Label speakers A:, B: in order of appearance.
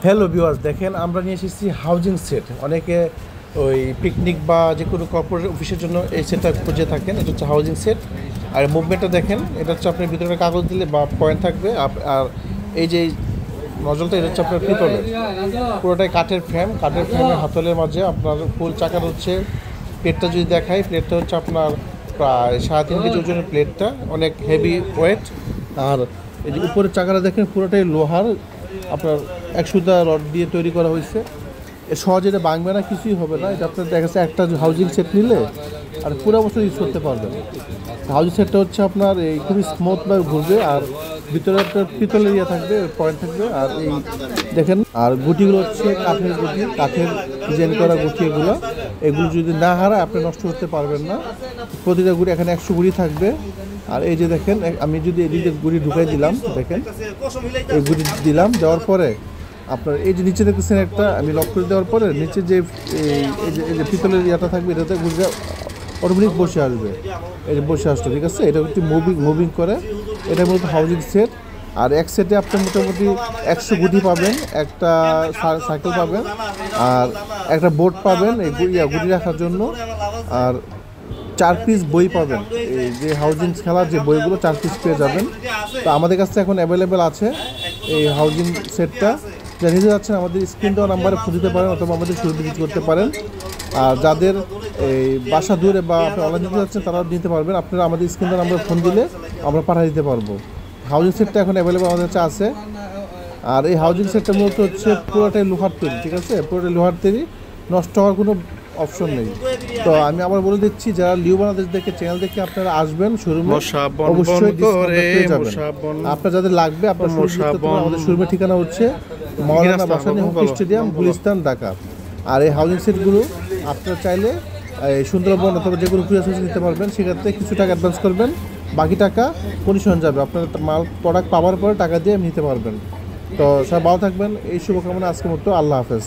A: Hello viewers, দেখেন আমরা নিয়ে এসেছি হাউজিং সেট। অনেকে ওই পিকনিক বা যে কোনো কর্পোরেট অফিসের জন্য এই সেটটা খুঁজে থাকেন। এটা হচ্ছে হাউজিং সেট। আর মুভমেন্টটা দেখেন, এটা হচ্ছে আপনার ভিতরে কাগজ দিলে বা পয়েন্ট থাকবে। আর এই যে নজলটা, এটা হচ্ছে আপনার পিতলের, পুরোটাই কাঠের ফ্রেম। কাঠের ফ্রেমের হাতলের মাঝে আপনার ফুল চাকার হচ্ছে প্লেটটা। যদি দেখাই, প্লেটটা হচ্ছে আপনার প্রায় 3.5 কেজি ওজনের প্লেটটা, অনেক হেভি ওয়েট। আর এই যে উপরের চাকাটা দেখেন, পুরোটাই লোহার, আপনার 100 রড দিয়ে তৈরি করা হয়েছে। সহজে এটা ভাঙবে না, কিছুই হবে না। এটা আপনার দেখা যাচ্ছে একটা হাউজিং সেট নিলে আর পুরো বছর ইউজ করতে পারবেন। হাউজিং সেটটা হচ্ছে আপনার এই খুবই স্মুথভাবে ঘুরবে, আর ভিতরে আপনার পিতলের ইয়ে থাকবে, পয়েন্ট থাকবে। আর এই দেখেন, আর গুটিগুলো হচ্ছে কাঠের গুটি, কাঠের ডিজাইন করা গুটি। এগুলো যদি না হারায় আপনি নষ্ট করতে পারবেন না। প্রতিটা গুটি এখানে 100 গুটি থাকবে। আর এই যে দেখেন, আমি যদি এদিকে গুটি ঢুকাই দিলাম, দেখেন এই গুটি দিলাম, দেওয়ার পরে আপনার এই যে নিচে দেখতেছেন একটা, আমি লক করে দেওয়ার পরে নিচে যে এই যে পিতলের ইয়াটা থাকবে, এটাতে গুটিটা অটোমেটিক বসে আসবে। এই যে বসে আসতো, ঠিক আছে। এটা একটু মুভিং করে। এটা মূলত হাউজিং সেট। আর এক সেটে আপনি মোটামুটি 100 গুটি পাবেন, একটা সাইকেল পাবেন, আর একটা বোর্ড পাবেন এই গুটি রাখার জন্য। আর 4 পিস বই পাবেন। এই যে হাউজিং খেলার যে বইগুলো 4 পিস পেয়ে যাবেন। তো আমাদের কাছে এখন অ্যাভেলেবেল আছে এই হাউজিং সেটটা। যা নিতে যাচ্ছেন আমাদের স্ক্রিন দেওয়া নাম্বারে ফোন দিতে পারেন, অথবা আমাদের শুরু ভিজিট করতে পারেন। আর যাদের এই বাসা দূরে বা আপনি অনলাইন দিতে যাচ্ছেন, তারাও নিতে পারবেন। আপনারা আমাদের স্ক্রিন দেওয়া নাম্বারে ফোন দিলে আমরা পাঠিয়ে দিতে পারবো। হাউজিং সেটটা এখন অ্যাভেলেবেল আমাদের কাছে আছে। আর এই হাউজিং সেটটা মূলত হচ্ছে পুরোটাই লোহার তৈরি, ঠিক আছে। পুরোটাই লোহার তৈরি, নষ্ট হওয়ার কোনো অপশন নেই। তো আমি আবার বলে দিচ্ছি, যারা লিও বাংলাদেশ দেখে চ্যানেল দেখে আপনারা আসবেন শোরুমে, অবশ্যই পেয়ে যাবেন। আপনার যাদের লাগবে, আপনার আমাদের শোরুমের ঠিকানা হচ্ছে মাওলানা ভাসানী হকি স্টেডিয়াম, গুলিস্তান, ঢাকা। আর এই হাউজিং সেটগুলো আপনারা চাইলে সুন্দরবন অথবা যে কোনো ক্রুজ নিতে পারবেন। সেক্ষেত্রে কিছু টাকা অ্যাডভান্স করবেন, বাকি টাকা কমিশন যাবে। আপনার মাল প্রোডাক্ট পাওয়ার পরে টাকা দিয়ে নিতে পারবেন। তো সবাই ভালো থাকবেন, এই শুভকামনা। আজকের মতো আল্লাহ হাফেজ।